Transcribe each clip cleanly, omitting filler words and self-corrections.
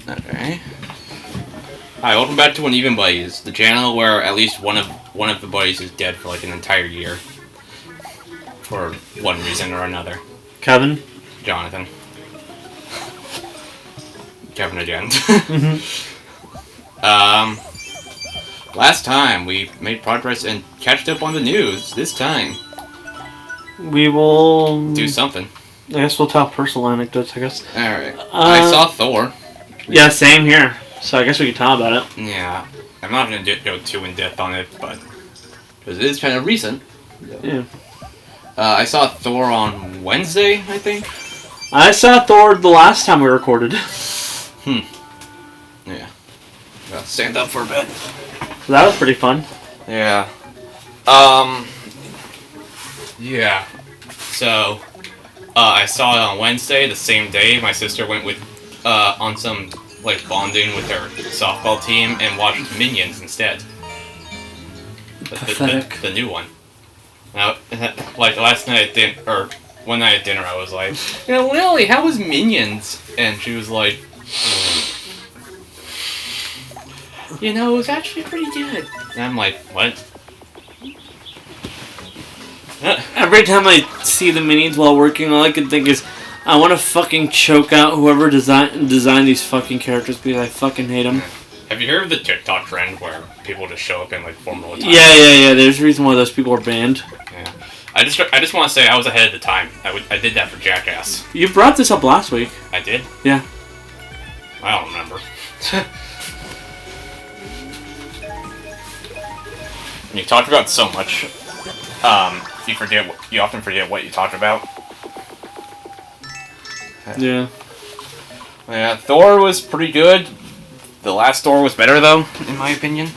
Okay. Hi, welcome back to Uneven Buddies, the channel where at least one of the buddies is dead for like an entire year. For one reason or another. Kevin? Jonathan. Kevin again. Last time we made progress and catched up on the news. This time we will do something. I guess we'll tell personal anecdotes, I guess. Alright. I saw Thor. Yeah, same here. So I guess we can talk about it. Yeah. I'm not going to go too in-depth on it, but... because it is kind of recent. Yeah. I saw Thor on Wednesday, I think. I saw Thor the last time we recorded. Yeah. Gotta stand up for a bit. So that was pretty fun. Yeah. Yeah. So, I saw it on Wednesday, the same day. My sister went with, on some, like, bonding with her softball team and watched Minions instead. Pathetic. The new one. Now, like, last night at dinner, or one night at dinner, I was like, Lily, how was Minions? And she was like, it was actually pretty good. And I'm like, what? Every time I see the Minions while working, all I can think is, I want to fucking choke out whoever designed these fucking characters because I fucking hate them. Have you heard of the TikTok trend where people just show up in like formal attire? Yeah. There's a reason why those people are banned. Yeah. I just want to say I was ahead of the time. I did that for Jackass. You brought this up last week. I did? Yeah. I don't remember. You talked about so much. You often forget what you talked about. Yeah. Yeah, Thor was pretty good. The last Thor was better, though, in my opinion.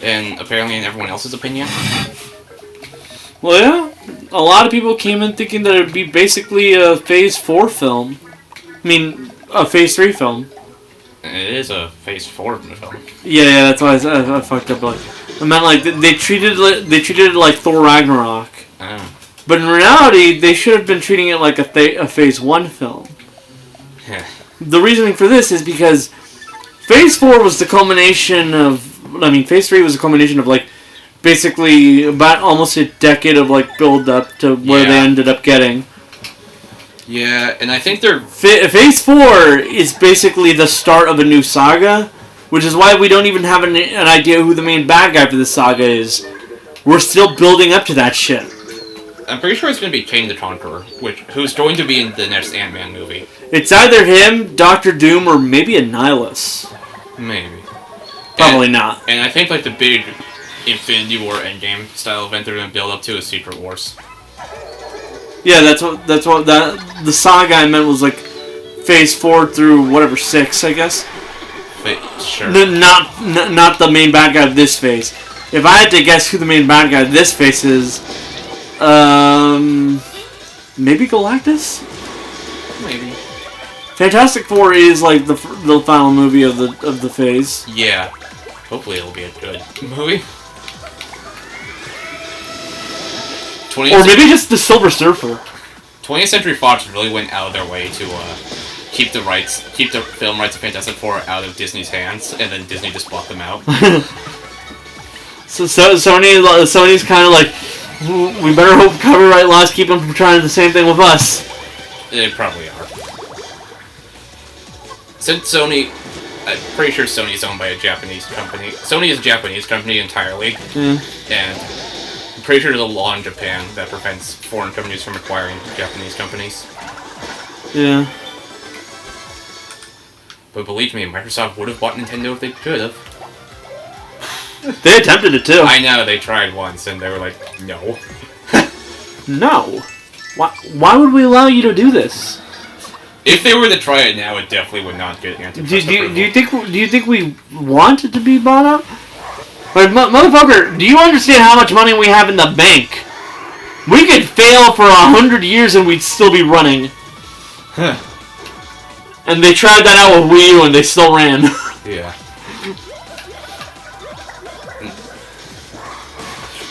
And apparently in everyone else's opinion. Well, yeah. A lot of people came in thinking that it would be basically a Phase 4 film. I mean, a Phase 3 film. It is a Phase 4 film. Yeah, that's why I fucked up. Like, I meant like they treated it like Thor Ragnarok. Oh. But in reality, they should have been treating it like a Phase 1 film. Yeah. The reasoning for this is because Phase 4 was the culmination of... Phase 3 was the culmination of, like, basically about almost a decade of, like, build-up to where they ended up getting. Yeah, and I think they're... Phase 4 is basically the start of a new saga, which is why we don't even have an idea who the main bad guy for this saga is. We're still building up to that shit. I'm pretty sure it's going to be Kang the Conqueror, who's going to be in the next Ant-Man movie. It's either him, Doctor Doom, or maybe a Nihilus. Maybe. Probably not. And I think like the big Infinity War Endgame style event they're going to build up to is Secret Wars. Yeah, that's what the saga I meant was like Phase 4 through whatever 6, I guess. But, sure. Not the main bad guy of this phase. If I had to guess who the main bad guy of this phase is, maybe Galactus? Maybe. Fantastic Four is like the final movie of the phase. Yeah. Hopefully it'll be a good movie. Or maybe just the Silver Surfer. 20th Century Fox really went out of their way to keep the film rights of Fantastic Four out of Disney's hands, and then Disney just bought them out. So Sony's kind of like, we better hope copyright laws keep them from trying the same thing with us. They probably are. Since Sony, I'm pretty sure Sony is owned by a Japanese company. Sony is a Japanese company entirely, and I'm pretty sure there's a law in Japan that prevents foreign companies from acquiring Japanese companies. Yeah. But believe me, Microsoft would have bought Nintendo if they could have. They attempted it too. I know, they tried once, and they were like, no. No. Why would we allow you to do this? If they were to try it now, it definitely would not get antitrust approval. Do you think we want it to be bought up? Like, motherfucker, do you understand how much money we have in the bank? We could fail for 100 years and we'd still be running. And they tried that out with Wii U and they still ran. Yeah.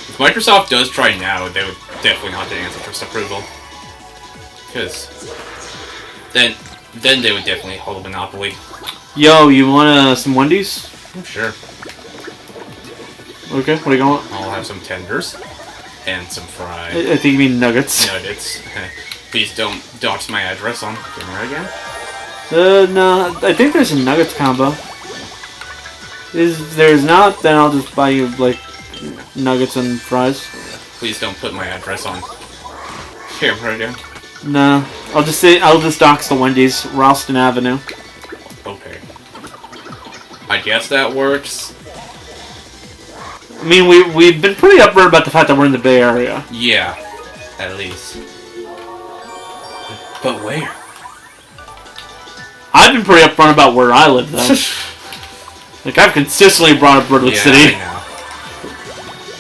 If Microsoft does try now, they would definitely not get antitrust approval. Because then then they would definitely hold a monopoly. Yo, you want some Wendy's? Sure. Okay, what do you want? I'll have some tenders and some fries. I think you mean nuggets. Nuggets. Please don't dox my address on camera again. No, I think there's a nuggets combo. If there's not, then I'll just buy you, like, nuggets and fries. Please don't put my address on camera again. No, I'll just dox the Wendy's, Ralston Avenue. Okay. I guess that works. I mean, we've been pretty upfront about the fact that we're in the Bay Area. Yeah, at least. But where? I've been pretty upfront about where I live, though. Like, I've consistently brought up Redwood City. I know.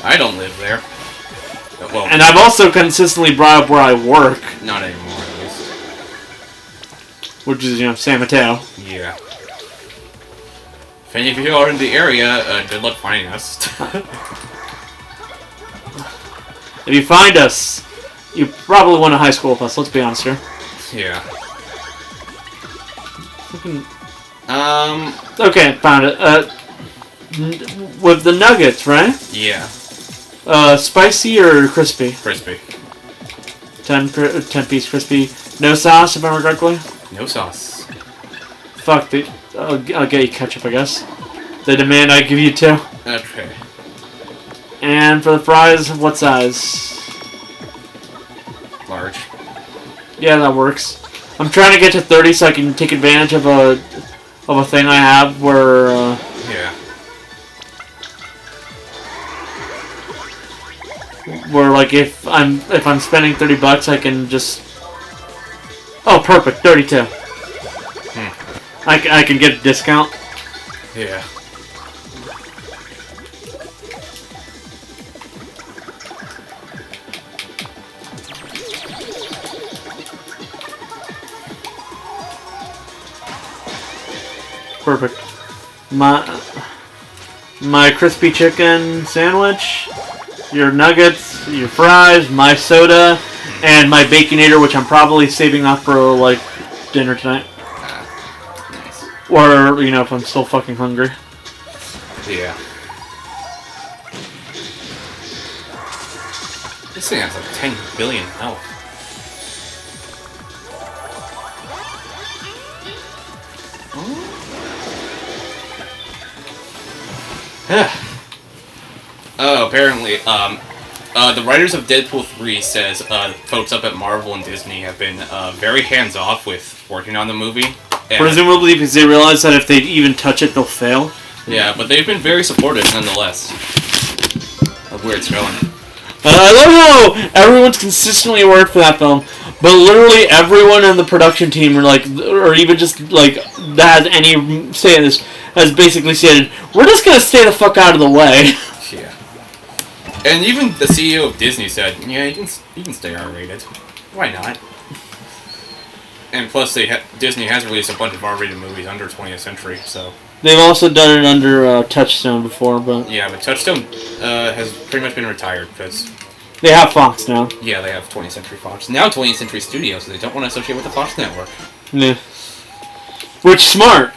I don't live there. Well, and I've also consistently brought up where I work. Not anymore, at least. Which is, San Mateo. Yeah. If any of you are in the area, good luck finding us. If you find us, you probably went to high school with us, let's be honest here. Yeah. Okay, found it. With the nuggets, right? Yeah. Spicy or crispy? Crispy. 10-piece crispy. No sauce, if I remember correctly? No sauce. Fuck, I'll get you ketchup, I guess. They demand I give you 2. Okay. And for the fries, what size? Large. Yeah, that works. I'm trying to get to 30 so I can take advantage of a thing I have where. Yeah. Where like if I'm spending $30, I can just. Oh, perfect, 32. I can get a discount. Yeah. Perfect. My crispy chicken sandwich, your nuggets, your fries, my soda, and my Baconator, which I'm probably saving up for like dinner tonight. Nice. Or if I'm still fucking hungry. Yeah. This thing has like 10 billion health. Oh, apparently, the writers of Deadpool 3 says, folks up at Marvel and Disney have been, very hands-off with working on the movie. Presumably because they realize that if they even touch it, they'll fail. Yeah, but they've been very supportive nonetheless of where it's going. I love how everyone's consistently worked for that film, but literally everyone in the production team, or even just that has any say in this, has basically stated, "We're just gonna stay the fuck out of the way." Yeah. And even the CEO of Disney said, "Yeah, you can stay R-rated. Why not?" And plus, Disney has released a bunch of R-rated movies under 20th Century, so. They've also done it under Touchstone before, but yeah, but Touchstone has pretty much been retired because they have Fox now. Yeah, they have 20th Century Fox now. 20th Century Studios, so they don't want to associate with the Fox network. Yeah, which smart.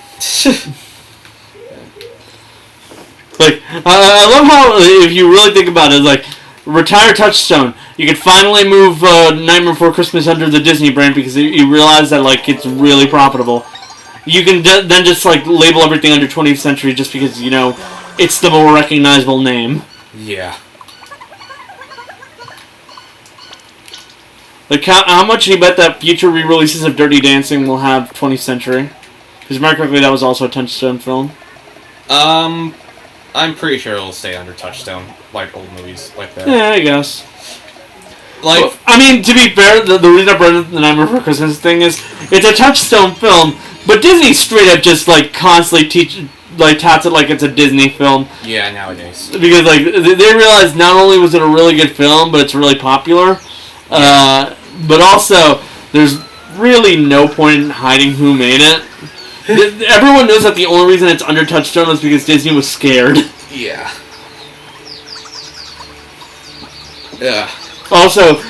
Like, I love how, if you really think about it, like, retire Touchstone. You can finally move Nightmare Before Christmas under the Disney brand because you realize that, like, it's really profitable. You can then just, like, label everything under 20th Century just because, it's the more recognizable name. Yeah. Like, how much do you bet that future re-releases of Dirty Dancing will have 20th Century? Because, remember correctly, that was also a Touchstone film. I'm pretty sure it'll stay under Touchstone, like old movies like that. Yeah, I guess. Like, well, I mean, to be fair, the reason I brought up the Nightmare Before Christmas thing is, it's a Touchstone film, but Disney straight up just, like, constantly touts it like it's a Disney film. Yeah, nowadays. Because, like, they realized not only was it a really good film, but it's really popular, but also, there's really no point in hiding who made it. Everyone knows that the only reason it's under Touchstone is because Disney was scared. Yeah. Yeah. Also,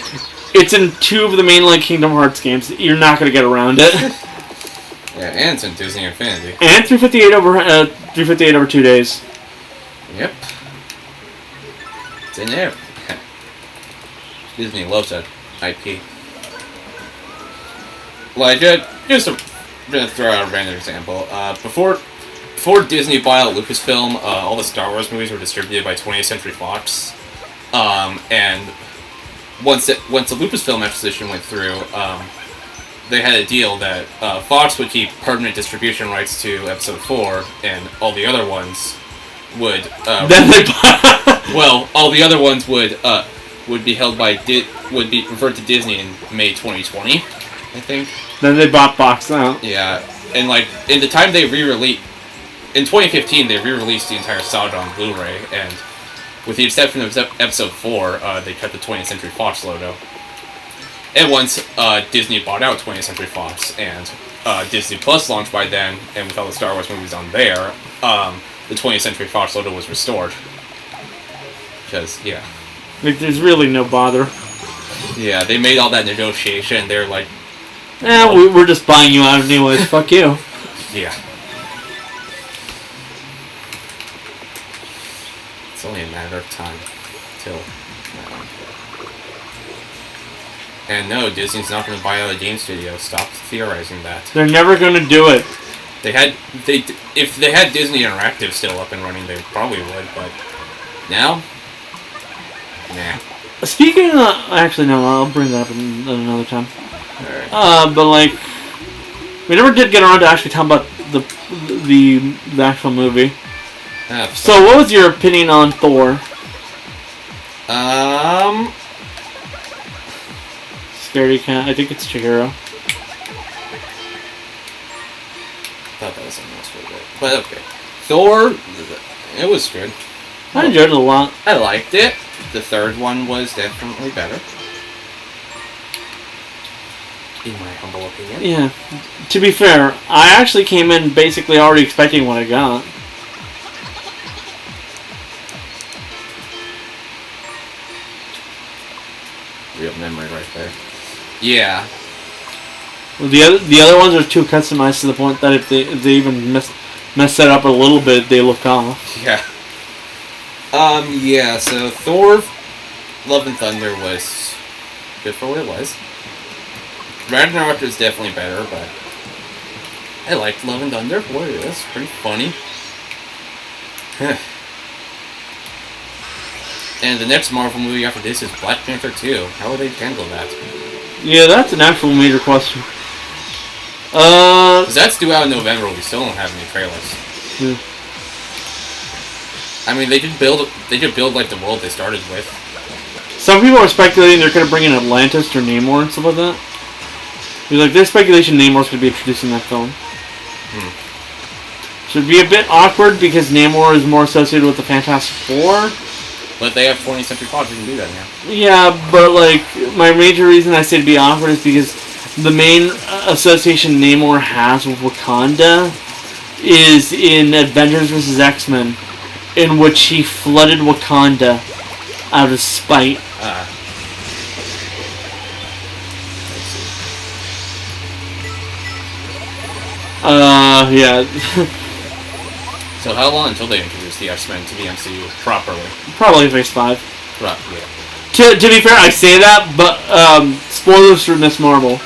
it's in 2 of the mainline Kingdom Hearts games. You're not going to get around it. Yeah, and it's in Disney Infinity. And 358 over 2 days. Yep. It's in there. Disney loves that IP. Like, just to throw out a random example. Before Disney bought out Lucasfilm, all the Star Wars movies were distributed by 20th Century Fox. And once the Lucasfilm acquisition went through, they had a deal that Fox would keep permanent distribution rights to Episode 4, and all the other ones would. All the other ones would be held by would be referred to Disney in May 2020, I think. Then they bought Fox out. Yeah, and like in the time they re-released in 2015, they re-released the entire saga on Blu-ray, and with the exception of Episode 4, they kept the 20th Century Fox logo. And once Disney bought out 20th Century Fox and Disney Plus launched by then, and with all the Star Wars movies on there, the 20th Century Fox logo was restored. Because, yeah. Like, there's really no bother. Yeah, they made all that negotiation, they're like... we're just buying you out anyways, fuck you. Yeah. It's only a matter of time till... And no, Disney's not going to buy out a game studio. Stop theorizing that. They're never going to do it. If they had Disney Interactive still up and running, they probably would. But now, nah. Speaking of, actually no, I'll bring that up another time. Alright. But like, we never did get around to actually talking about the actual movie. So, what was your opinion on Thor? Scaredy Cat. I think it's Chihiro. I thought that was something else for a bit. But okay. Thor, it was good. I enjoyed it a lot. I liked it. The third one was definitely better. In my humble opinion. Yeah. To be fair, I actually came in basically already expecting what I got. Real memory right there. Yeah. Well, the other ones are too customized to the point that if they even mess that up a little bit, they look off. Yeah. Yeah, so Thor Love and Thunder was good for what it was. Ragnarok is definitely better, but I liked Love and Thunder for what it is. Pretty funny. And the next Marvel movie after this is Black Panther 2. How will they handle that? Yeah, that's an actual major question. Because that's due out in November, we still don't have any trailers. Yeah. I mean, they could build like the world they started with. Some people are speculating they're going to bring in Atlantis or Namor and stuff like that. Like, there's speculation Namor's going to be introduced in that film. So it'd be a bit awkward because Namor is more associated with the Fantastic Four. But they have 20th Century Fox, we can do that now. Yeah, but like, my major reason I say it'd be awkward is because the main association Namor has with Wakanda is in Avengers vs. X-Men, in which he flooded Wakanda out of spite. Yeah. So how long until they introduce the X-Men to the MCU properly? Probably Phase 5. Right, yeah. To be fair, I say that, but spoilers for Miss Marvel.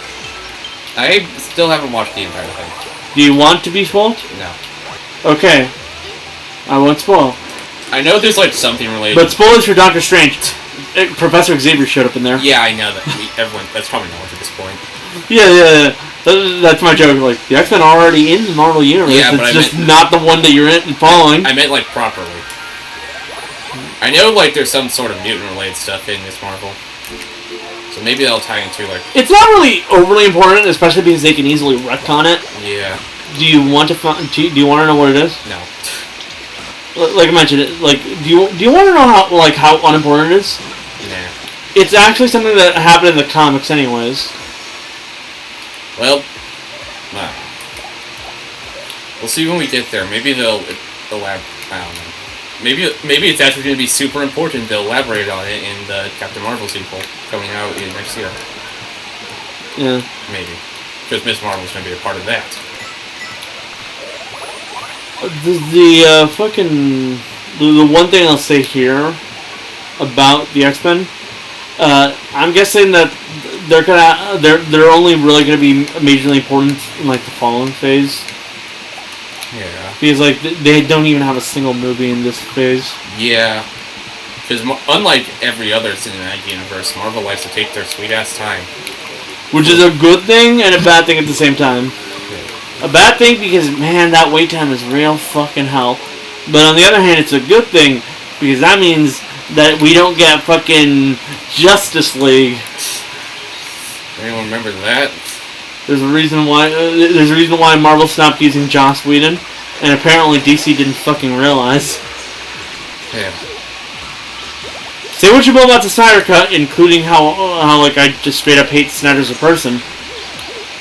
I still haven't watched the entire thing. Do you want to be spoiled? No. Okay. I won't spoil. I know there's like something related. But spoilers for Doctor Strange. Professor Xavier showed up in there. Yeah, I know that. That's probably knowledge at this point. Yeah. That's my joke. Like, the X-Men are already in the Marvel Universe. Yeah, it's just not the one that you're following. I meant, like, properly. I know, like, there's some sort of mutant-related stuff in Miss Marvel. So maybe that'll tie into, like... It's not really overly important, especially because they can easily retcon it. Yeah. Do you want to know what it is? No. Like I mentioned, do you want to know how unimportant it is? Nah. It's actually something that happened in the comics anyways. Well, we'll see when we get there. Maybe they'll I don't know. Maybe it's actually going to be super important. They'll elaborate on it in the Captain Marvel sequel coming out next year. Yeah. Maybe. Because Miss Marvel's going to be a part of that. fucking the one thing I'll say here about the X-Men, I'm guessing that they're only really gonna be majorly important in like the following phase. Yeah. Because like they don't even have a single movie in this phase. Yeah. Because unlike every other cinematic universe, Marvel likes to take their sweet ass time. Which is a good thing and a bad thing at the same time. A bad thing because, man, that wait time is real fucking hell. But on the other hand, it's a good thing because that means that we don't get fucking Justice League. Anyone remember that? There's a reason why Marvel stopped using Joss Whedon, and apparently DC didn't fucking realize. Yeah. Say what you will about the Snyder Cut, including how like I just straight up hate Snyder as a person.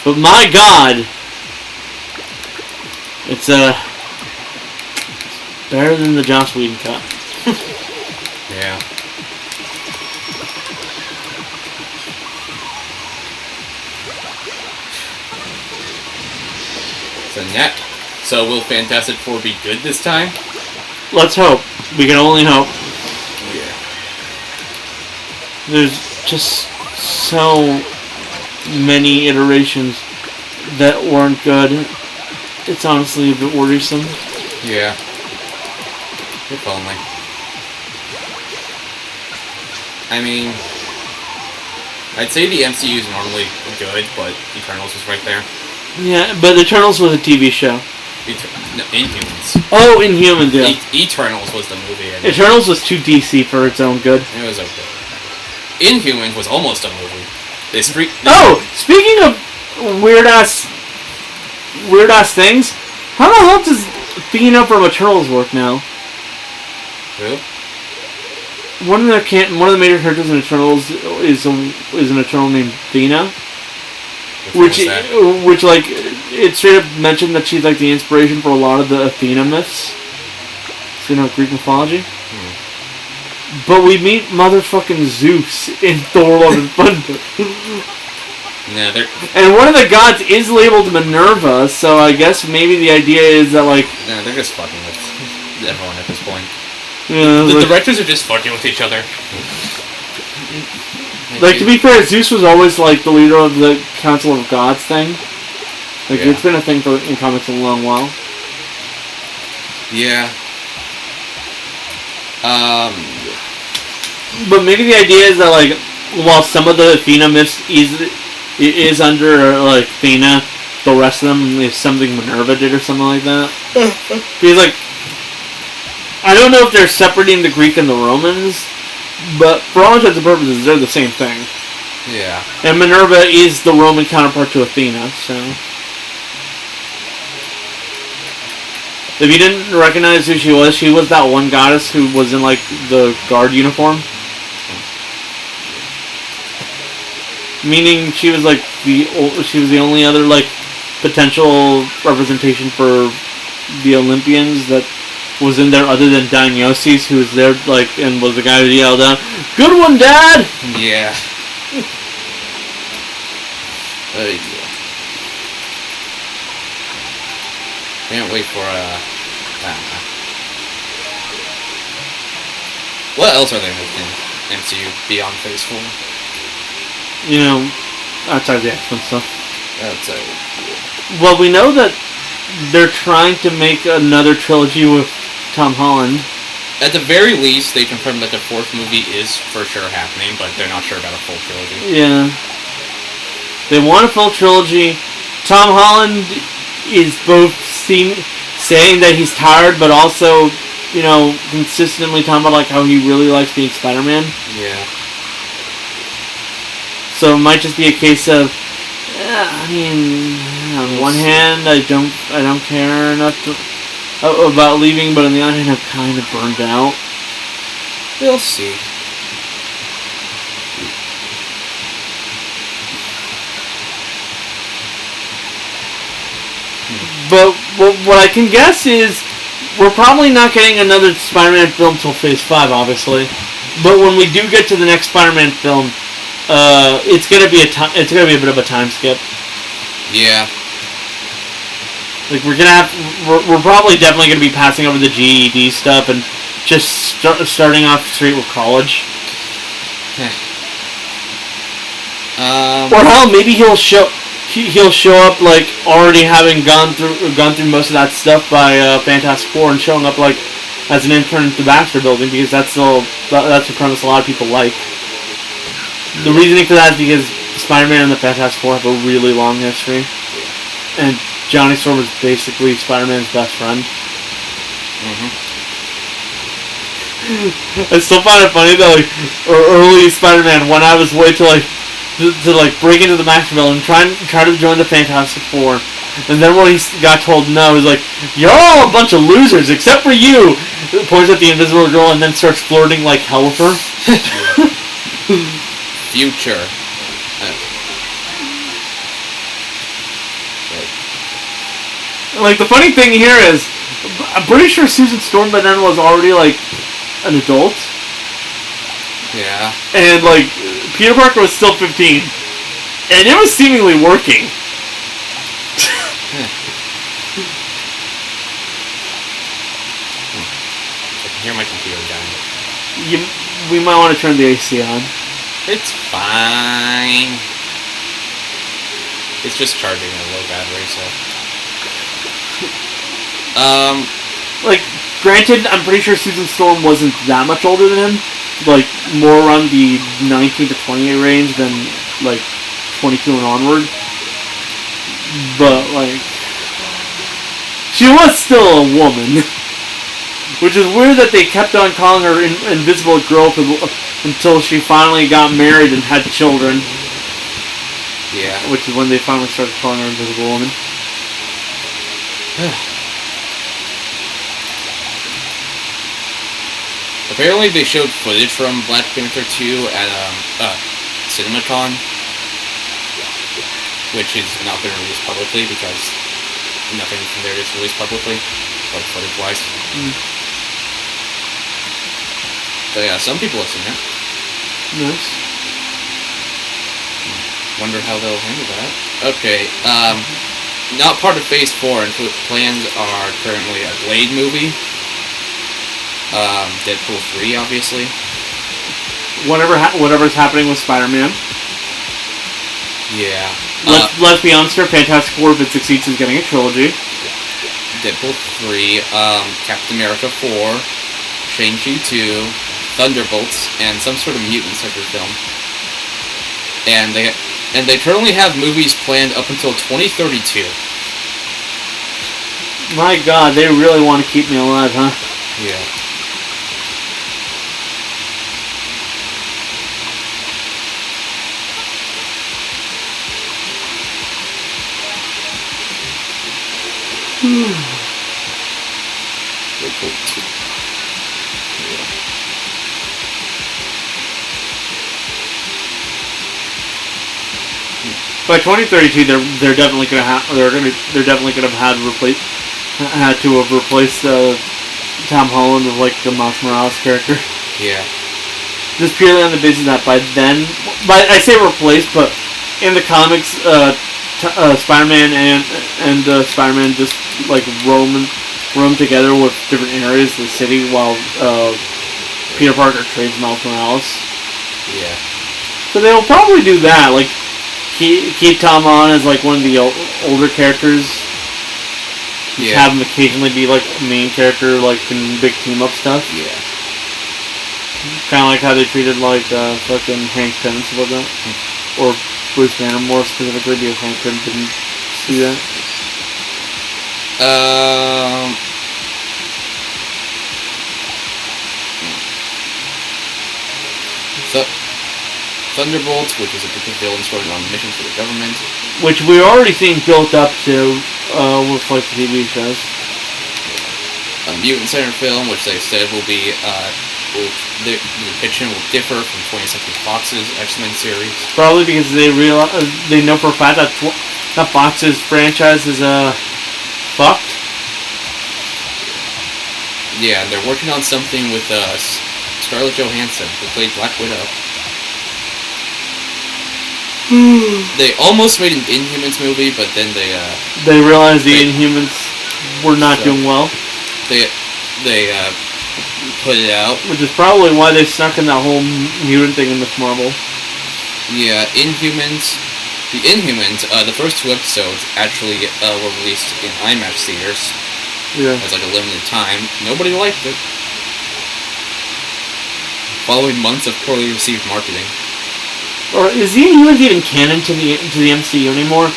But my God, it's better than the Joss Whedon cut. Yeah. So will Fantastic Four be good this time? Let's hope. We can only hope. Yeah. There's just so many iterations that weren't good. It's honestly a bit worrisome. Yeah. If only. I mean, I'd say the MCU is normally good, but Eternals is right there. Yeah, but Eternals was a TV show. No, Inhumans. Oh, Inhumans, yeah. Eternals was the movie. Eternals was too DC for its own good. It was okay. Inhumans was almost a movie. Speaking of weird ass things, how the hell does Athena from Eternals work now? Who? One of the major characters in Eternals is an Eternal named Athena. Which like it straight up mentioned that she's like the inspiration for a lot of the Athena myths. So, Greek mythology. But we meet motherfucking Zeus in Thor: Love and Thunder. And one of the gods is labeled Minerva, so I guess maybe the idea is that like they're just fucking with everyone at this point. Yeah, the directors are just fucking with each other. Like, to be fair, Zeus was always, like, the leader of the Council of Gods thing. Like, it's been a thing in comics a long while. Yeah. But maybe the idea is that, like, while some of the Athena myths is under, like, Athena, the rest of them is something Minerva did or something like that. Because, like, I don't know if they're separating the Greek and the Romans, but for all intents and purposes, they're the same thing. Yeah. And Minerva is the Roman counterpart to Athena, so... If you didn't recognize who she was that one goddess who was in, like, the guard uniform. Meaning she was, like, the only other, like, potential representation for the Olympians that was in there other than Dionysus, who was there, like, and was the guy who yelled out, "Good one, Dad!" Yeah. Can't wait for, what else are they making MCU beyond Phase 4? Outside the X-Men stuff. Outside. Well, we know that they're trying to make another trilogy with Tom Holland. At the very least, they confirmed that the fourth movie is for sure happening, but they're not sure about a full trilogy. Yeah. They want a full trilogy. Tom Holland is both saying that he's tired, but also, consistently talking about like how he really likes being Spider-Man. Yeah. So it might just be a case of, on one hand, I don't care enough about leaving, but on the other hand, I'm kind of burned out. We'll see. But what I can guess is we're probably not getting another Spider-Man film till Phase 5, obviously. But when we do get to the next Spider-Man film, it's gonna be a bit of a time skip. Yeah. Like we're probably definitely gonna be passing over the GED stuff and just starting off straight with college. Or hell, maybe he'll show up like already having gone through most of that stuff by Fantastic Four and showing up like as an intern at the Baxter Building, because that's a premise a lot of people like. The reasoning for that is because Spider-Man and the Fantastic Four have a really long history, and Johnny Storm was basically Spider-Man's best friend. I still find it funny that like early Spider-Man went out of his way to break into the Baxter Building and try to join the Fantastic Four. And then when he got told no, he's like, "You're all a bunch of losers, except for you!" Points at the Invisible Girl and then starts flirting like hell with her. Future. Like, the funny thing here is, I'm pretty sure Susan Storm by then was already, like, an adult. Yeah. And, like, Peter Parker was still 15. And it was seemingly working. I can hear my computer dying. We might want to turn the AC on. It's fine. It's just charging a low battery, so... Like, granted, I'm pretty sure Susan Storm wasn't that much older than him. Like, more around the 19 to 28 range than, like, 22 and onward. But, like... she was still a woman. Which is weird that they kept on calling her Invisible Girl until she finally got married and had children. Yeah. Which is when they finally started calling her Invisible Woman. Apparently they showed footage from Black Panther 2 at CinemaCon, which has not been released publicly because nothing from there is released publicly, like footage-wise. So yeah, some people have seen it. Nice. Wonder how they'll handle that. Okay, not part of Phase 4, and plans are currently a Blade movie. Deadpool 3, obviously. Whatever's happening with Spider-Man. Yeah. Let's be honest here, Fantastic Four, if it succeeds, is getting a trilogy. Deadpool 3, Captain America 4, Shang-Chi 2, Thunderbolts, and some sort of mutant cyber film. And they currently have movies planned up until 2032. My God, they really want to keep me alive, huh? Yeah. By 2032, they're definitely gonna have to have replaced Tom Holland with like the Miles Morales character. Yeah. Just purely on the basis that by then, I say replaced, but in the comics, Spider-Man and Spider-Man just like roam together with different areas of the city while Peter Parker trades Miles Morales. Yeah. So they'll probably do that, like keep Tom on as like one of the older characters. Yeah. Have him occasionally be like a main character, like in big team up stuff. Yeah. Kind of like how they treated like fucking Hank Pym and stuff like that, or Bruce Banner more specifically, because Hank Pym didn't see that. Thunderbolts, which is a group of villains going on missions for the government. Which we're already seeing built up to with like the TV shows. A mutant center film, which they said will be the depiction will differ from 20th Century Fox's X-Men series. Probably because they know for a fact that Fox's franchise is fucked. Yeah, they're working on something with Scarlett Johansson, who played Black Widow. They almost made an Inhumans movie, but then they realized the Inhumans were not doing well. They put it out, which is probably why they snuck in that whole mutant thing in Miss Marvel. Yeah, Inhumans. The Inhumans. The first 2 episodes actually were released in IMAX theaters. Yeah. As like a limited time. Nobody liked it. Following months of poorly received marketing. Or is the Inhumans even canon to the MCU anymore?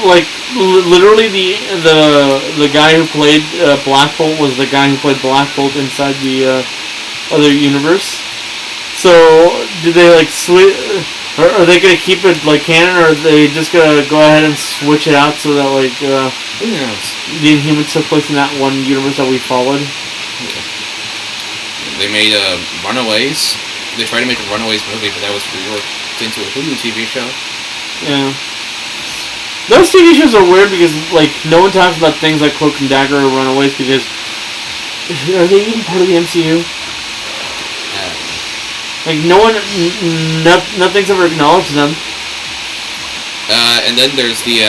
Like literally the guy who played Black Bolt was the guy who played Black Bolt inside the other universe. So do they like switch? Are they gonna keep it like canon, or are they just gonna go ahead and switch it out so that like who knows? The Inhumans took place in that one universe that we followed? Okay. They made Runaways. They tried to make a Runaways movie, but that was reworked into a Hulu TV show. Yeah. Those TV shows are weird because, like, no one talks about things like Cloak and Dagger or Runaways because... Are they even part of the MCU? Like, no one... Nothing's ever acknowledged them. And then there's the,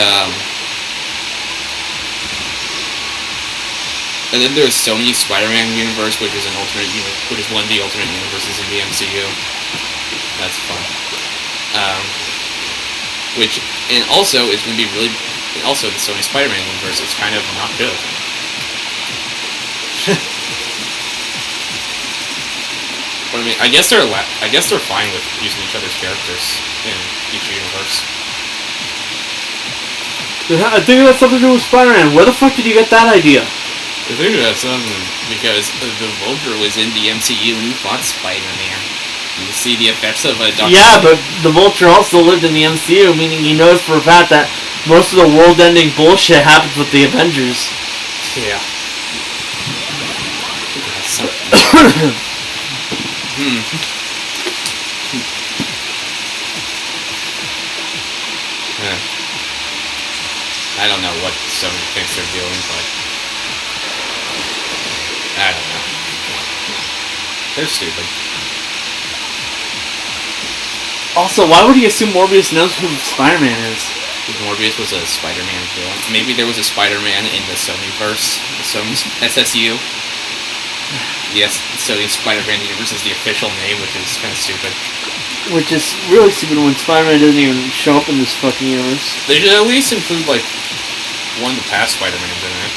And then there's Sony's Spider-Man universe, which is an alternate which is one of the alternate universes in the MCU. That's fun. Which, and also is going to be really, and also the Sony Spider-Man universe is kind of not good. But I mean, I guess they're fine with using each other's characters in each universe. I think that's something to do with Spider-Man. Where the fuck did you get that idea? I think that's something because the Vulture was in the MCU and he fought Spider-Man. You see the effects of a Doctor. Yeah, but the Vulture also lived in the MCU, meaning he knows for a fact that most of the world-ending bullshit happens with the Avengers. Yeah. I don't know what Sony thinks they're doing, but I don't know. They're stupid. Also, why would he assume Morbius knows who Spider-Man is? Because Morbius was a Spider-Man villain. Maybe there was a Spider-Man in the Sonyverse, the Sony's SSU. Yes, Sony's Spider-Man universe is the official name, which is kind of stupid. Which is really stupid when Spider-Man doesn't even show up in this fucking universe. They should at least include, like, one of the past Spider-Mans in it.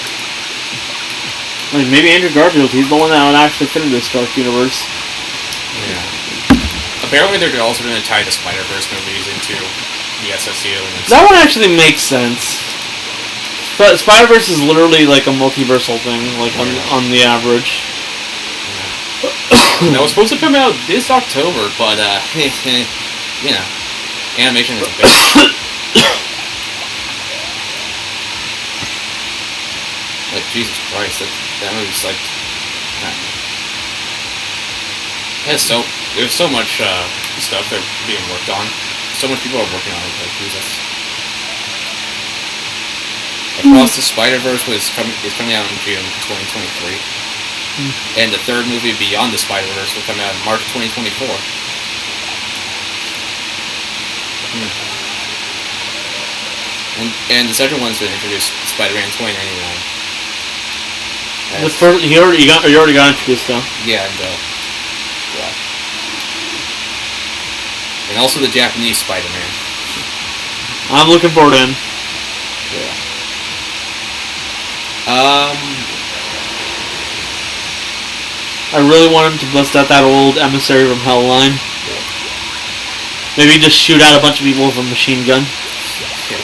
Like, maybe Andrew Garfield, he's the one that would actually fit in this dark universe. Yeah. Apparently they're also going to tie the Spider-Verse movies into the SSU. That one actually makes sense. But Spider-Verse is literally like a multiversal thing, like on the average. That was supposed to come out this October, but, you know, animation is a bit... Like, Jesus Christ, that movie's like... There's so much stuff they're being worked on. So much people are working on it, like, Jesus. Across the Spider-Verse is coming out in June 2023. And the third movie, Beyond the Spider-Verse, will come out in March 2024. And the second one's been introduced, Spider-Man 2099. The first, you already got introduced though. Yeah, and and also the Japanese Spider-Man. I'm looking forward to him. Yeah. I really want him to bust out that old emissary from Hell line. Maybe just shoot out a bunch of people with a machine gun. Yeah.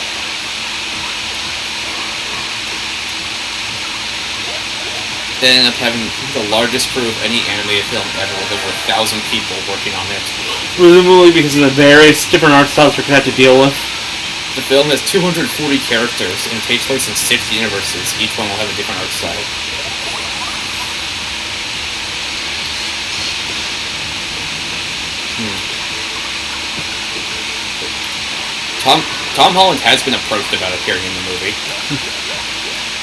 They end up having the largest crew of any animated film ever, with over 1,000 people working on it. Presumably because of the various different art styles we're going to have to deal with. The film has 240 characters and takes place in 6 universes. Each one will have a different art style. Tom Holland has been approached about appearing in the movie,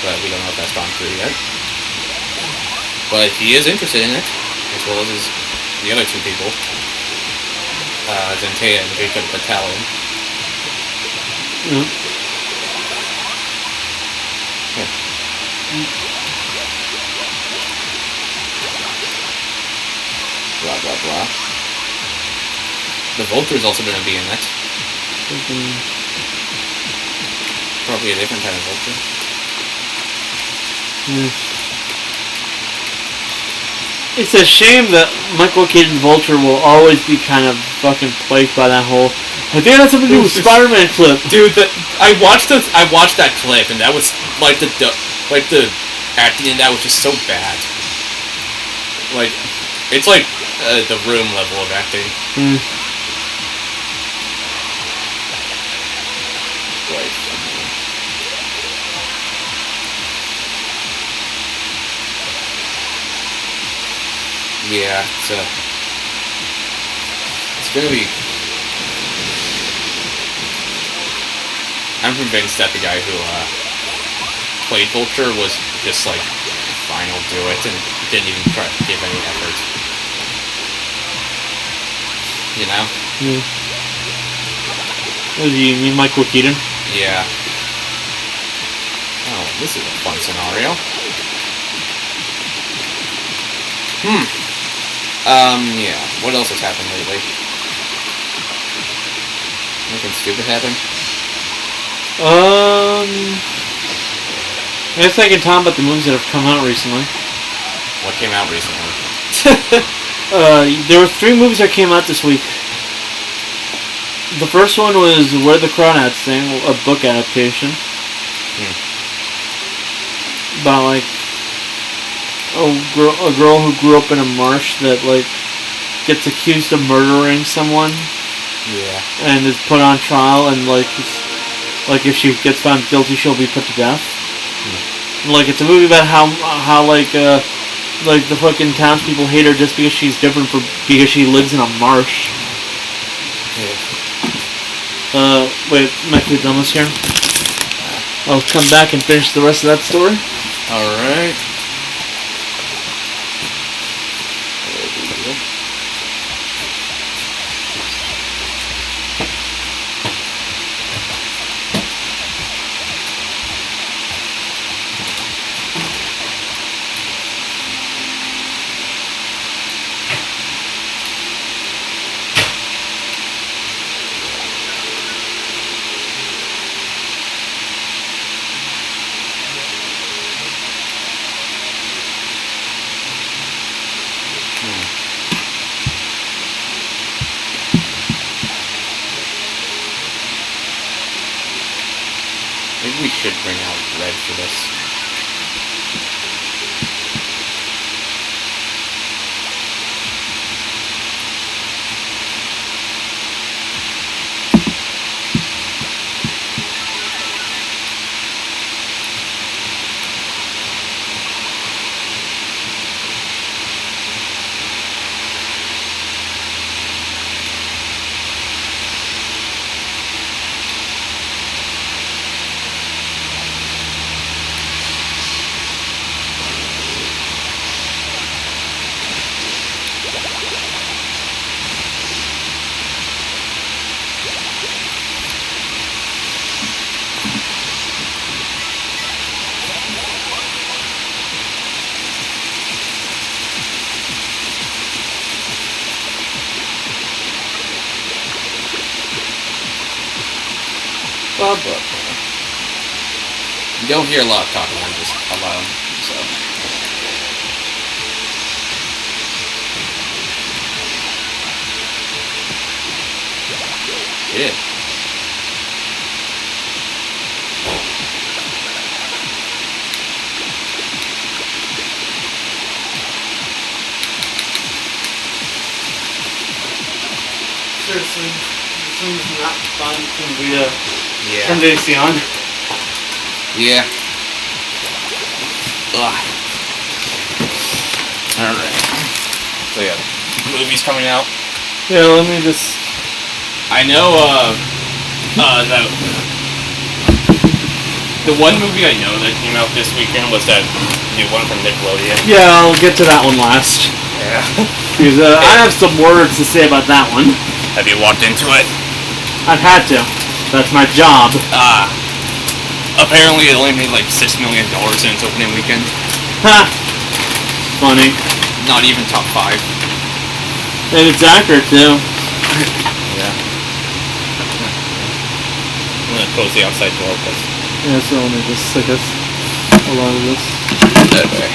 but we don't know if that's gone through yet. But he is interested in it, as well as the other 2 people, Zendaya and Jacob Batalon. Yeah. Blah, blah, blah. The Vulture's also going to be in it. Probably a different kind of Vulture. It's a shame that Michael Keaton's Vulture will always be kind of fucking plagued by that whole. I think that's something to do with Spider-Man clip. Dude, I watched that clip, and that was like the acting in that was just so bad. Like, it's like the Room level of acting. Right. Yeah, it's gonna be. I'm convinced that the guy who played Vulture was just like, fine, I'll do it, and didn't even try to give any effort. You know? What do you mean, Michael Keaton? Yeah. Oh, this is a fun scenario. Yeah. What else has happened lately? Anything stupid happened? I guess I can talk about the movies that have come out recently. What came out recently? There were 3 movies that came out this week. The first one was Where the Crawdads Sing, a book adaptation. About, like, a girl who grew up in a marsh that, like, gets accused of murdering someone. Yeah. And is put on trial, and, like, if she gets found guilty, she'll be put to death. Like, it's a movie about how like the fucking townspeople hate her just because she's different because she lives in a marsh. Yeah. Wait, my kid's almost here. I'll come back and finish the rest of that story. Alright. Maybe we should bring out red for this. You don't hear a lot of talking, I'm just alone, so. Shit. Seriously, this one's not fun to be Yeah. turn the AC on. Yeah. Ugh. Alright. So yeah, movies coming out. Yeah, let me just... I know, the one movie I know that came out this weekend was that new one from Nickelodeon. Yeah, I'll get to that one last. Yeah. Because I have some words to say about that one. Have you walked into it? I've had to. That's my job. Apparently it only made like $6 million in its opening weekend. Ha! Funny. Not even top 5. And it's accurate, too. Yeah. I'm gonna close the outside door, because... Yeah, so let me just stick us a lot of this. Okay.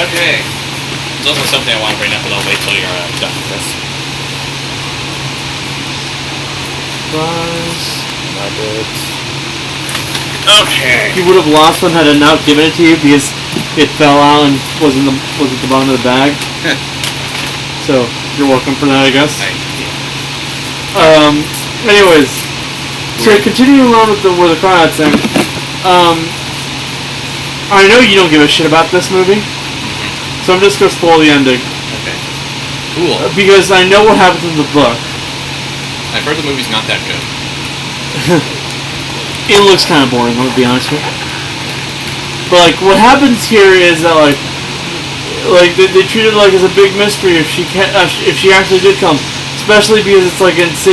Okay. There's also something I want to bring up, but I'll wait till you're done with this. Nuggets. Okay. You would have lost one had I not given it to you because it fell out and wasn't the bottom of the bag. So you're welcome for that, I guess. Anyways, so continuing on with where the crowd's thing. I know you don't give a shit about this movie, so I'm just gonna spoil the ending. Okay. Cool. Because I know what happens in the book. I've heard the movie's not that good. It looks kind of boring, I'm gonna be honest with you. But like, what happens here is that like they treat it like it's a big mystery if she actually did come, especially because it's like it's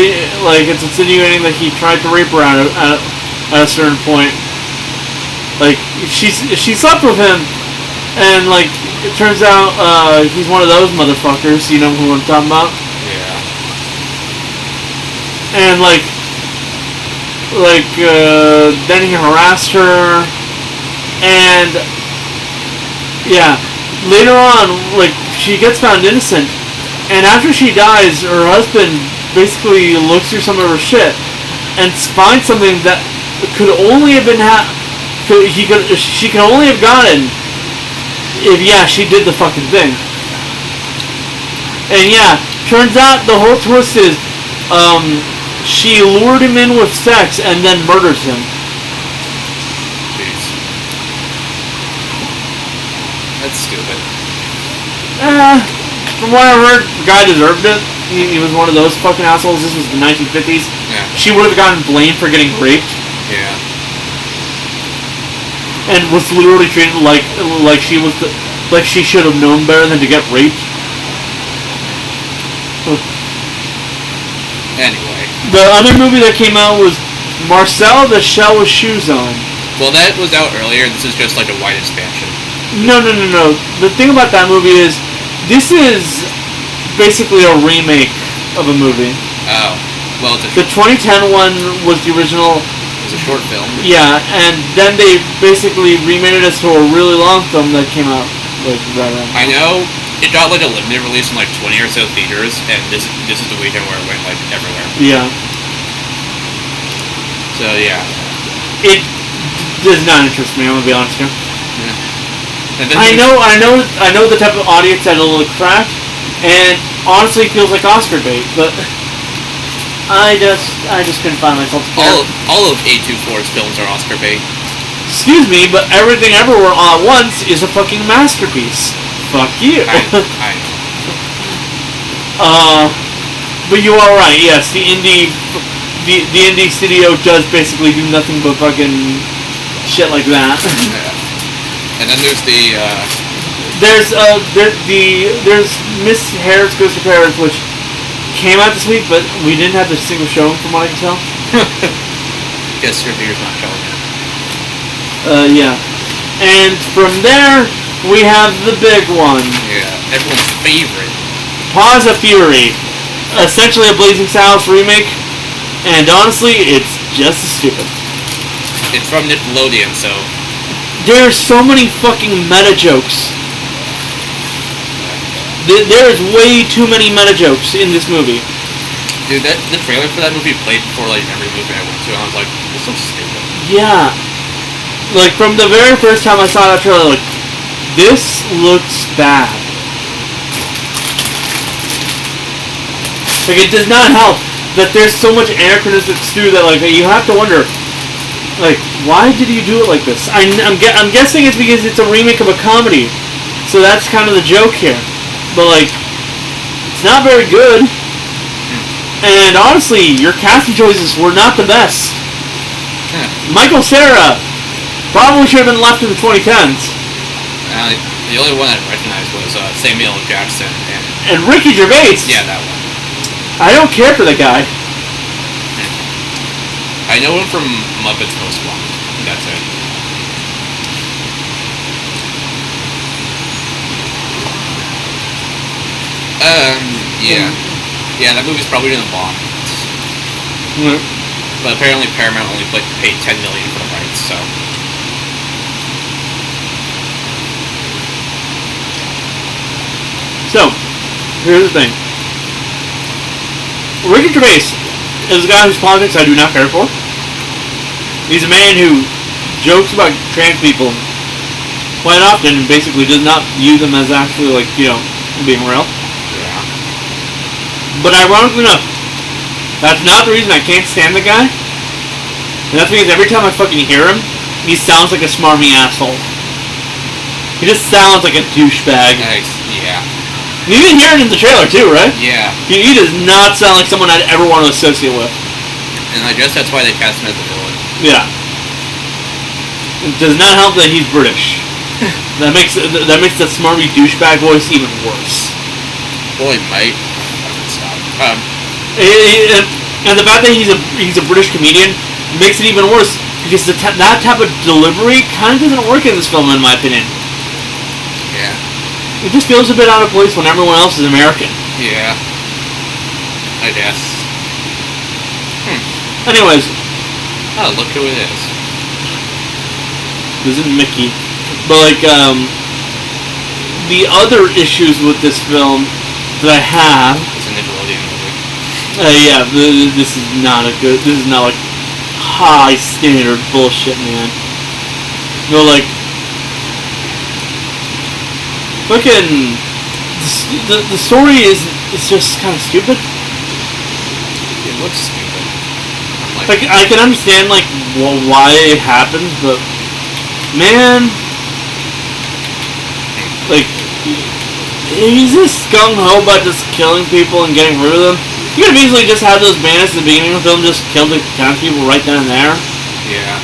insinuating that he tried to rape her at a certain point. Like she slept with him, and like it turns out he's one of those motherfuckers. You know who I'm talking about? Yeah. And then he harassed her, and yeah, later on, like, she gets found innocent, and after she dies, her husband basically looks through some of her shit and finds something that could only have been she could only have gotten if she did the fucking thing. And turns out the whole twist is she lured him in with sex and then murders him. Jeez. That's stupid. From what I heard, the guy deserved it. He was one of those fucking assholes. This was the 1950s. Yeah. She would have gotten blamed for getting raped. Yeah. And was literally treated like she was like she should have known better than to get raped. Anyway. The other movie that came out was Marcel the Shell with Shoes On. Well, that was out earlier. This is just like a wide expansion. No. The thing about that movie is, this is basically a remake of a movie. Oh. Well, it's the 2010 one was the original. It's a short film. Yeah, and then they basically remade it into a really long film that came out like right around. I know. It got like a limited release in like 20 or so theaters, and this is the weekend where it went like everywhere. Yeah. So yeah. It does not interest me. I'm gonna be honest with you. Yeah. And then I know the type of audience that it'll attract, and honestly feels like Oscar bait, but I just couldn't find myself to care. All of A24's films are Oscar bait. Excuse me, but Everything Everywhere All at Once is a fucking masterpiece. Fuck you. I know. But you are right. Yes, the indie studio does basically do nothing but fucking shit like that. Yeah. And then there's Miss Harris Goes to Paris, which came out this week, but we didn't have a single showing from what I can tell. Guess your beer's not showing it. Yeah. And from there, we have the big one. Yeah, everyone's favorite. Paws of Fury. Essentially a Blazing Saddles remake, and honestly, it's just as stupid. It's from Nickelodeon, so... There's so many fucking meta jokes. There's way too many meta jokes in this movie. Dude, the trailer for that movie played before like every movie I went to, and I was like, this looks stupid. Yeah. Like, from the very first time I saw that trailer, like, this looks bad. Like, it does not help that there's so much anachronisms too that, like, you have to wonder, like, why did you do it like this? I'm guessing it's because it's a remake of a comedy, so that's kind of the joke here. But, like, it's not very good. And honestly, your casting choices were not the best. Michael Cera probably should have been left in the 2010s. The only one I recognized was Samuel L. Jackson And Ricky Gervais. yeah, that one. I don't care for the guy. I know him from Muppets Most Wanted. That's it. Yeah. Yeah, that movie's probably gonna bomb. But apparently Paramount only paid $10 million for the rights, so. So, here's the thing. Ricky Gervais is a guy whose politics I do not care for. He's a man who jokes about trans people quite often and basically does not view them as actually, like, you know, being real. Yeah. But ironically enough, that's not the reason I can't stand the guy. And that's because every time I fucking hear him, he sounds like a smarmy asshole. He just sounds like a douchebag. Nice. Yeah. And you can hear it in the trailer too, right? Yeah. He does not sound like someone I'd ever want to associate with. And I guess that's why they cast him as the villain. Yeah. It does not help that he's British. that makes the smarmy douchebag voice even worse. Boy, mate. Stop. And the fact that he's a British comedian makes it even worse because that type of delivery kind of doesn't work in this film, in my opinion. Yeah. It just feels a bit out of place when everyone else is American. Yeah. I guess. Anyways. Oh, look who it is. This is Mickey. But, like, the other issues with this film that I have... It's a Nickelodeon movie. Yeah, this is not like, high standard bullshit, man. No, like... Fucking... The story is just kind of stupid. It looks stupid. Like, I can understand, like, why it happens, but... Man... Like... He's just gung-ho about just killing people and getting rid of them. You could have easily just had those bandits at the beginning of the film just kill the townspeople right then and there. Yeah.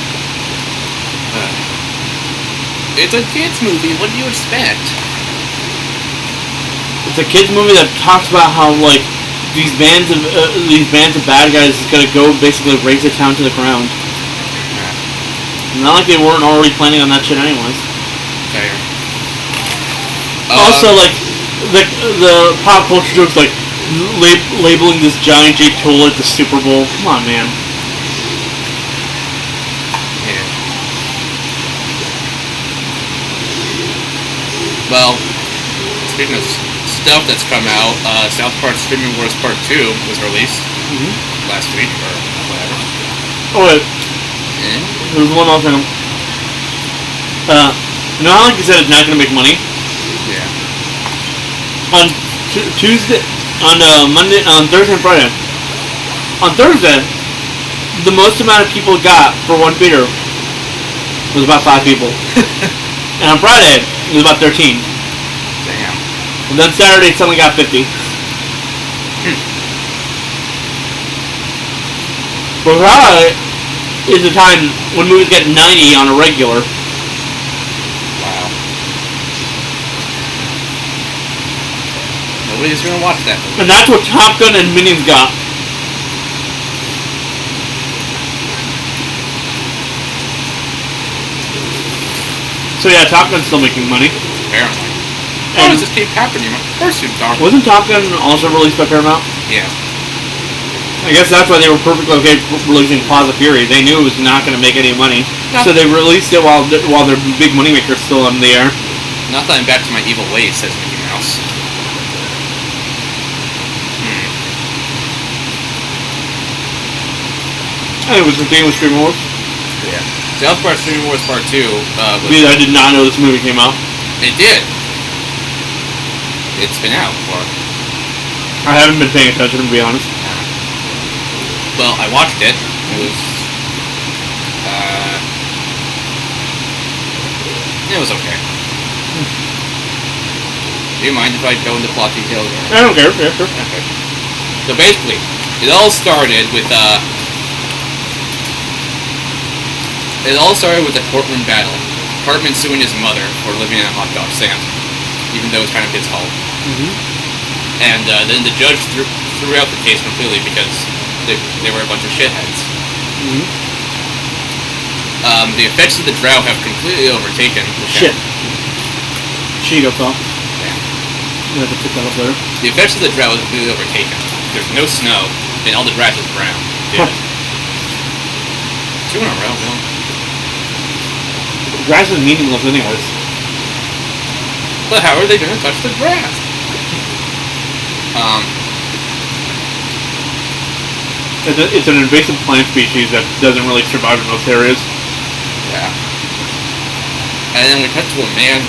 It's a kids movie. What do you expect? It's a kids movie that talks about how, like, these bands of bad guys is gonna go basically raise the town to the ground. Not like they weren't already planning on that shit anyways. Fair. Also, like, the pop culture jokes, like, labeling this giant Jake Toll at the Super Bowl. Come on, man. Yeah. Well, speaking of stuff that's come out, South Park Streaming Wars Part 2 was released last week, or whatever. Oh, wait. Yeah. There's one more thing. You know how, like you said, it's not going to make money? Yeah. On Tuesday, on Monday, on Thursday and Friday. On Thursday, the most amount of people got for one theater was about 5 people. And on Friday, it was about 13. Damn. And then Saturday, someone got 50. But Friday is the time when movies get 90 on a regular. Wow. Nobody's gonna watch that movie. And that's what Top Gun and Minions got. So yeah, Top Gun's still making money. Apparently. How does this keep happening? Of course you don't. Wasn't Top Gun also released by Paramount? Yeah. I guess that's why they were perfectly okay releasing Plaza Fury. They knew it was not going to make any money, so they released it while their big moneymaker's still in the air. Not that I'm back to my evil ways, says Mickey Mouse. Anyways, continuing with Stream Wars. Yeah. South Park Streaming Wars Part 2 was... I did not know this movie came out. It did. It's been out for... I haven't been paying attention, to be honest. Well, I watched it. It was... It was okay. Do you mind if I go into plot details? I don't care. Yeah, sure. Okay. So basically, it all started with a Courtroom battle. Cartman suing his mother for living in a hot dog stand. even though it's kind of his fault. Mm-hmm. And then the judge threw out the case completely because they were a bunch of shitheads. Mm-hmm. The effects of the drought have completely overtaken the Shit. Shigo fell. Yeah. You have to pick that up later. The effects of the drought have completely overtaken. There's no snow, and all the grass is brown. Yeah. 2 in a row, Bill. Grass is meaningless anyways. But how are they going to touch the grass? It's an invasive plant species that doesn't really survive in most areas. Yeah. And then we cut to a man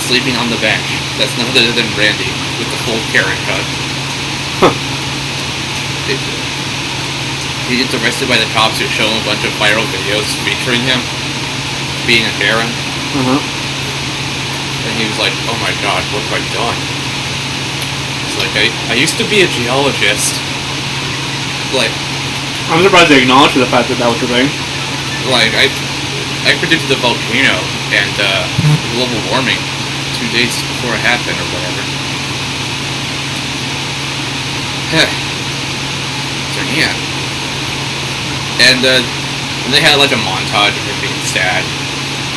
sleeping on the bench. That's none other than Randy with the full Karen cut. Huh. He gets arrested by the cops who show him a bunch of viral videos featuring him being a Karen. Uh-huh. And he was like, oh my god, what have I done? He's like, I used to be a geologist. Like, I'm surprised they acknowledged the fact that that was your thing. like, I predicted the volcano and global warming 2 days before it happened or whatever. So yeah. And they had like a montage of him being sad.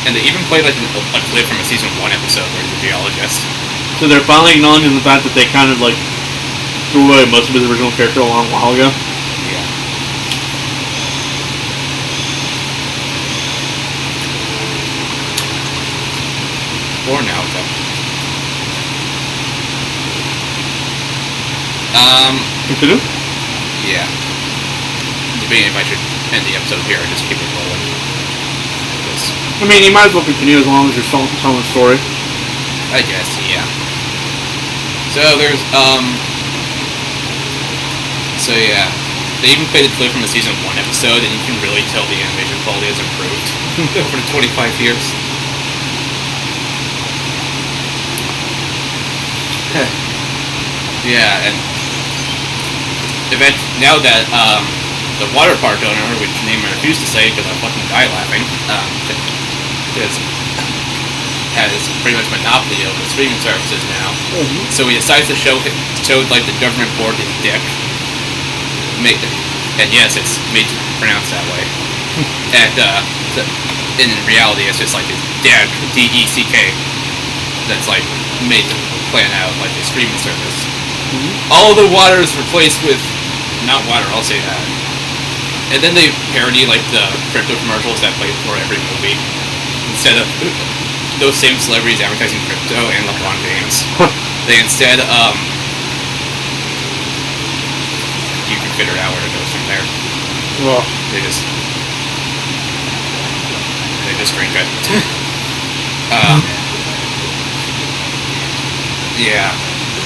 And they even played like a clip from a season 1 episode where he's a geologist. So they're finally acknowledging the fact that they kind of like threw away most of his original character a long while ago. Yeah. Or Naoto. Continue? Yeah. Debating if I should end the episode here or just keep it rolling. I mean, you might as well continue as long as you're telling the story. I guess, yeah. So there's, so yeah. They even played a clip from a season 1 episode, and you can really tell the animation quality has improved over the 25 years. Yeah, and now that the water park owner, which name I refuse to say because I fucking die laughing, has pretty much monopoly over streaming services now. Mm-hmm. So he decides to show like the government board his dick. And yes, it's made to pronounce that way. And in reality, it's just like his deck, DECK, that's like made to plan out like a streaming service. Mm-hmm. All the water is replaced with not water. I'll say that. And then they parody like the crypto commercials that play for every movie instead of those same celebrities advertising crypto and LeBron James. They instead you can figure out where it goes from there. Well, They just drink it. Yeah,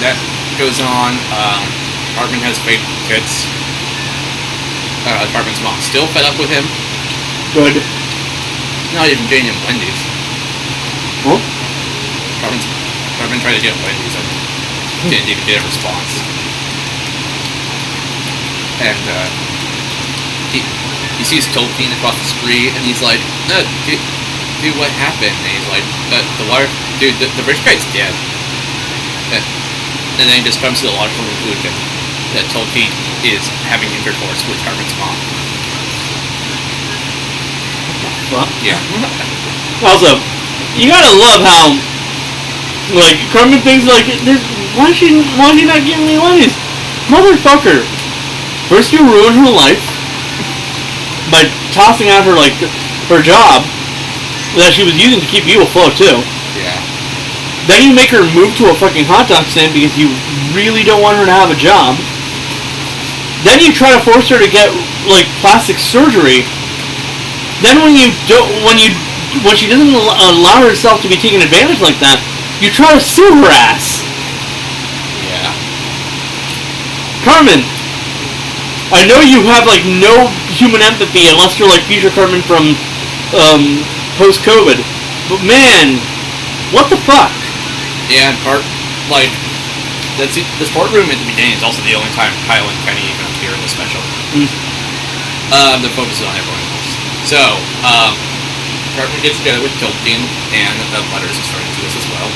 that goes on. Hartman has fake kids. Hartman's mom's still fed up with him. good. Not even Jane and Wendy's. Huh? Hartman tried to get Wendy's and didn't even get a response. And he sees Tolkien across the street, and he's like, dude, what happened? And he's like, the rich guy's dead. And then he just comes to the logical conclusion that Tolkien is having intercourse with Hartman's mom. What? Yeah. Also, you gotta love how, like, Carmen thinks, like, why is she not giving me Wendy's? Motherfucker. First you ruin her life by tossing out her, like, her job that she was using to keep you afloat, too. Yeah. Then you make her move to a fucking hot dog stand because you really don't want her to have a job. Then you try to force her to get, like, plastic surgery. Then when she doesn't allow herself to be taken advantage like that, you try to sue her ass. Yeah. Carmen, I know you have like no human empathy unless you're like future Carmen from post-COVID, but man, what the fuck? Yeah, and this courtroom at the beginning is also the only time Kyle and Kenny even appear in the special. The focus is on everyone else. So, Cartman gets together with Tolkien, and Butters is starting to do this as well.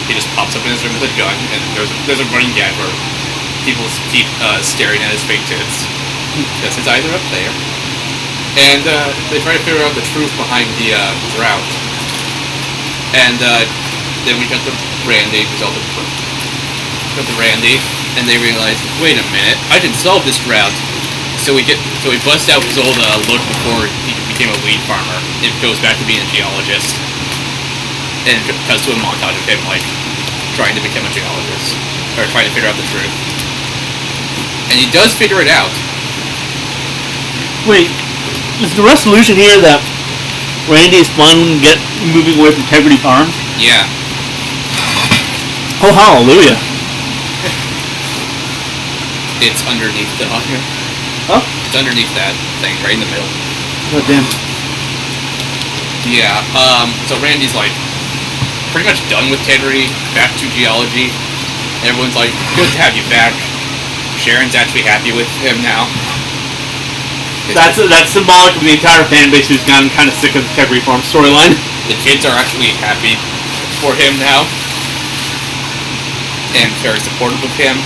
he just pops up in his room with a gun, and there's a running gag where people keep staring at his fake tits because his eyes are up there, and they try to figure out the truth behind the drought, and then we got the Randy, and they realize, wait a minute, I can solve this drought. So we bust out his old look before he became a weed farmer. It goes back to being a geologist, and it cuts to a montage of him like trying to become a geologist or trying to figure out the truth. And he does figure it out. Wait, is the resolution here that Randy is finally moving away from Integrity Farm? Yeah. Oh, hallelujah! It's underneath the Huh? It's underneath that thing, right in the middle. God damn. Yeah, so Randy's like pretty much done with Integrity, back to geology. Everyone's like, good to have you back. Sharon's actually happy with him now. That's symbolic of the entire fan base who's gotten kind of sick of the Integrity Farm storyline. The kids are actually happy for him now, and very supportive of him.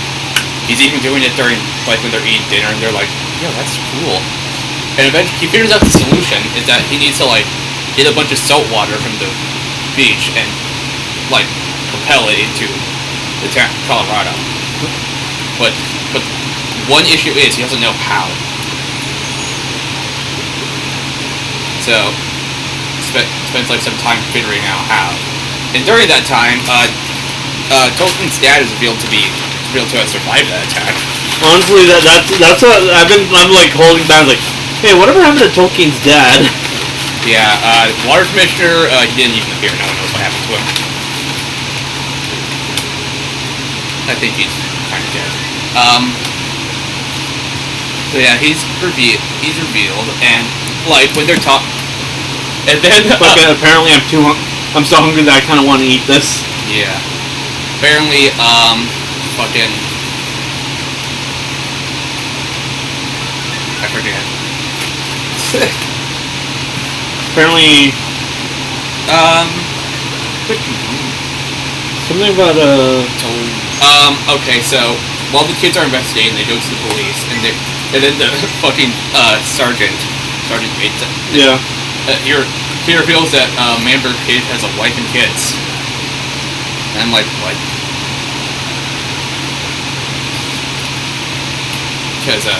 He's even doing it during, like, when they're eating dinner, and they're like, yeah, that's cool. And eventually he figures out the solution is that he needs to, like, get a bunch of salt water from the beach and, like, propel it into the Colorado. But one issue is he doesn't know how. So spends like some time figuring out how. And during that time, Tolkien's dad is revealed to have survived that attack. Honestly, that's what I'm like holding back. Like, hey, whatever happened to Tolkien's dad? Yeah, Water Commissioner, he didn't even appear. No one knows what happened to him. I think he's kind of dead. So yeah, he's revealed, and like when they're talking, and then apparently I'm so hungry that I kind of want to eat this. Yeah. Apparently, fucking, I forget. Apparently, something about okay, so while the kids are investigating, they go to the police, and then the fucking Sergeant Bates. Yeah. He reveals that Manberg Kid has a wife and kids. And I'm like, what? Because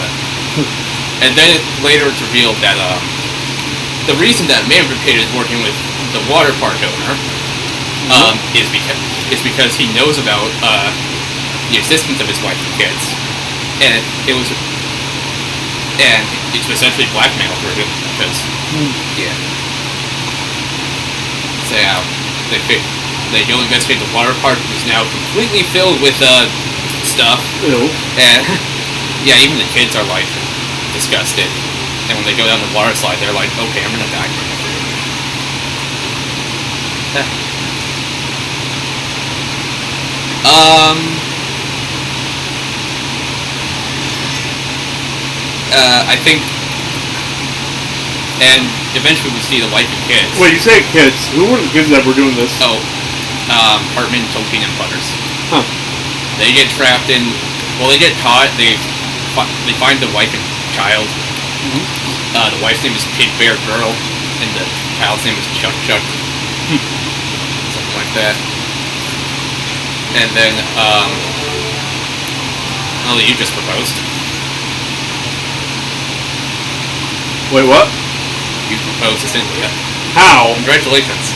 and then later it's revealed that the reason that Manberg Kid is working with the water park owner is because he knows about the existence of his wife and kids, and it's essentially blackmail for him because yeah. So yeah, they go investigate the water park, which is now completely filled with stuff. Ew. And yeah, even the kids are like disgusted. And when they go down the water slide, they're like, okay, I'm gonna die. I think, and eventually we see the wife and kids. Wait, you say kids? Who were the kids that were doing this? Oh, Hartman, Tolkien, and Butters. Huh. They get trapped in. Well, they get caught. They find the wife and child. Mm-hmm. The wife's name is Pig Bear Girl, and the child's name is Chuck Chuck. Something like that. And then, oh, you just proposed. Wait, what? You proposed to Cynthia. How? Congratulations.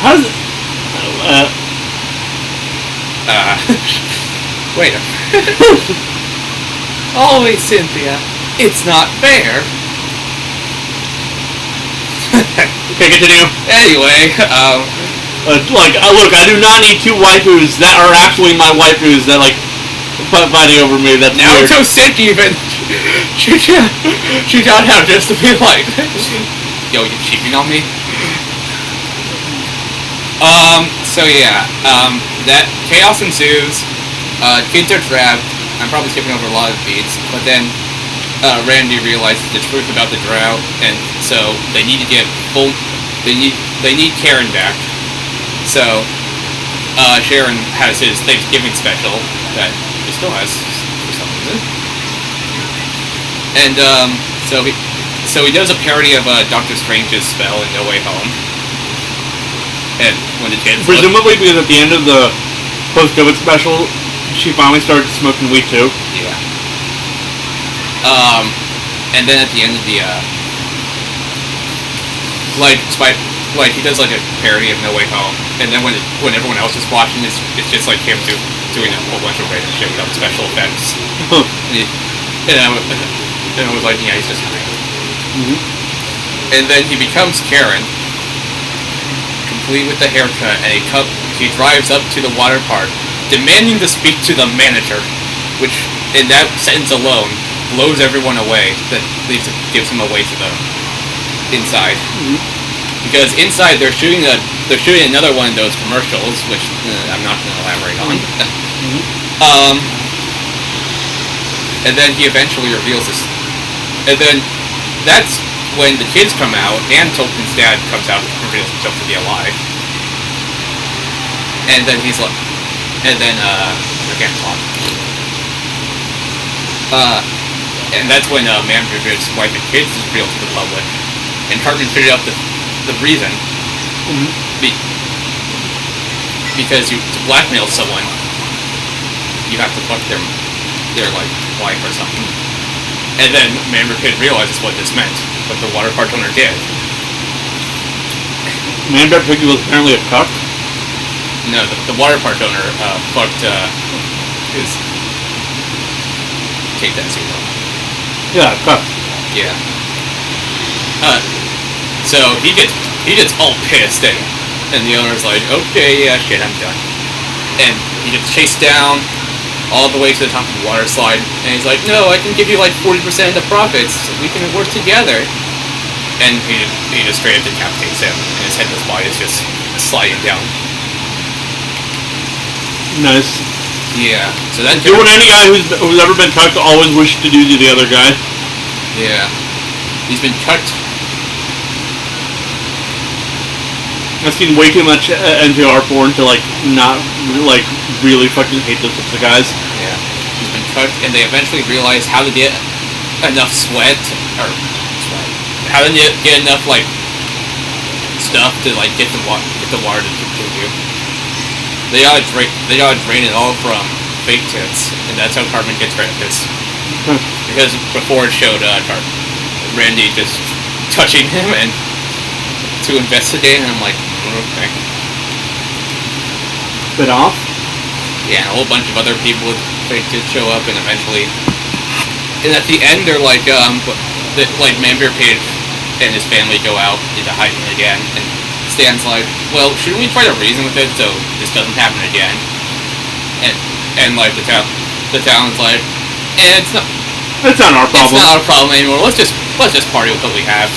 How does it... Wait a minute. Always Cynthia. It's not fair. Okay, continue. Anyway, look, I do not need two waifus that are actually my waifus that, like, fighting over me. That's now weird. I'm so sick even. She got out just to be like, yo, you cheating on me? So yeah, that chaos ensues. Kids are trapped. I'm probably skipping over a lot of beats, but then Randy realizes the truth about the drought, and so they need to get they need Karen back. So Sharon has his Thanksgiving special that he still has for some reason, and so he does a parody of Doctor Strange's spell in No Way Home. And when the kids presumably because at the end of the post-COVID special, she finally started smoking weed too. Yeah. And then at the end of the he does like a parody of No Way Home, and then when everyone else is watching, it's just like him doing a whole bunch of random shit without special effects. and I was like, yeah, he's just high. Mm-hmm. And then he becomes Karen, complete with the haircut, and he drives up to the water park, demanding to speak to the manager, which in that sentence alone blows everyone away. That gives him away to the inside. Mm-hmm. Because inside they're shooting another one of those commercials, which I'm not going to elaborate on. Mm-hmm. And then he eventually reveals this, and then that's when the kids come out, and Tolkien's dad comes out and reveals himself to be alive. And then he's like, I can't talk. And that's when Mandragora's wife and kids is revealed to the public, and Cartman figured out the reason. Mm-hmm. Because to blackmail someone, you have to fuck their like wife or something. And then Mandragora realizes what this meant, what the water park owner did. Mandragora was apparently a cuck? No, the water park owner fucked his... Take that super. Yeah, cuck. Yeah. So he gets all pissed, and the owner's like, okay, yeah, shit, I'm done. And he gets chased down all the way to the top of the water slide, and he's like, no, I can give you like 40% of the profits, we can work together. And he just straight up decapitates him, and his headless body is just sliding down. Nice. Yeah, so that... You want any guy who's ever been cucked always wish to do to the other guy. Yeah. He's been cucked. I've seen way too much NPR porn to not really fucking hate those types of guys. Yeah. He's been cooked, and they eventually realize how to get enough sweat, how to get enough stuff to get the water to continue. They gotta drain it all from fake tits, and that's how Cartman gets rid of this. Because before it showed Randy just touching him and to investigate, and I'm like, okay. Bit off? Yeah, and a whole bunch of other people with fake tits show up, and eventually, and at the end they're like Manbear Page and his family go out into hiding again, and Stan's like, well, shouldn't we try to reason with it so this doesn't happen again? And the town's like, it's not our problem. It's not our problem anymore. Let's just party with what we have.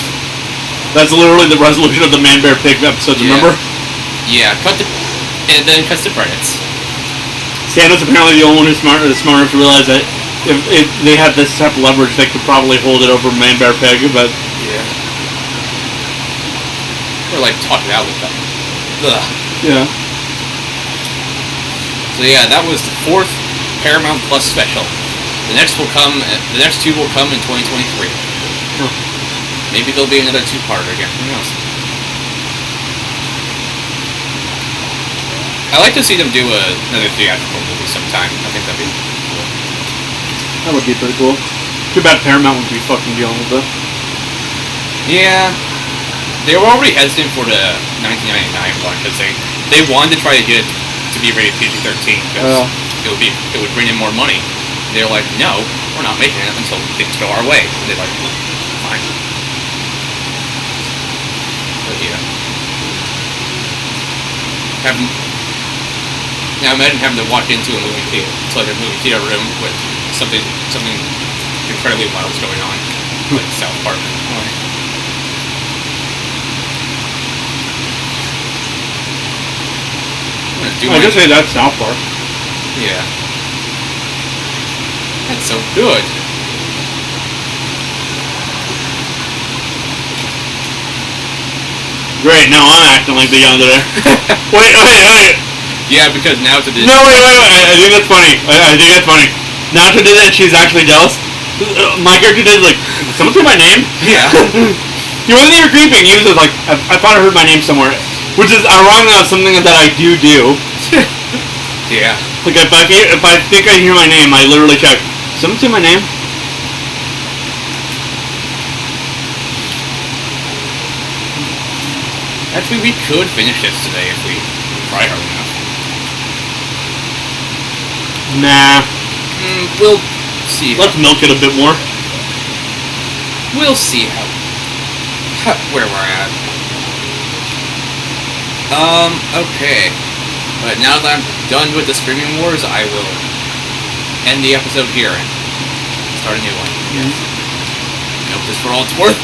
That's literally the resolution of the Man Bear Pig episode, remember? Yeah, and then cuts to credits. Santa's apparently the only one who's smart enough to realize that if they had this type of leverage, they could probably hold it over Man Bear Pig, but... Yeah. They're talking out with them. Ugh. Yeah. So yeah, that was the 4th Paramount Plus special. The next two will come in 2023. Huh. Maybe there'll be another 2-parter again. Who knows? I'd like to see them do another theatrical movie sometime. I think that'd be cool. That would be pretty cool. Too bad Paramount would be fucking dealing with it. Yeah. They were already hesitant for the 1999 one because they wanted to try to get it to be rated PG-13 because it would bring in more money. They're like, no, we're not making it until things go our way. And they're like, fine. But yeah. Now imagine having to walk into a movie theater. It's like a movie theater room with something incredibly wild's going on, like South Park. I guess say that's South Park. Yeah. That's so good. Great, now I'm acting like the yandere. Wait. Yeah, because now to this. No, wait. I think that's funny. I think that's funny. Now to did that, she's actually jealous. My character did like, someone say my name? Yeah. He wasn't even creeping. He was just like, I thought I heard my name somewhere, which is ironically not something that I do. Yeah. Like if I think I hear my name, I literally check. Someone say my name? Actually, we could finish this today if we try hard enough. Nah. We'll see. Let's milk it a bit more. We'll see where we're at. Okay. But now that I'm done with the Screaming Wars, I will end the episode here and start a new one. Yes. Milk this for all it's worth.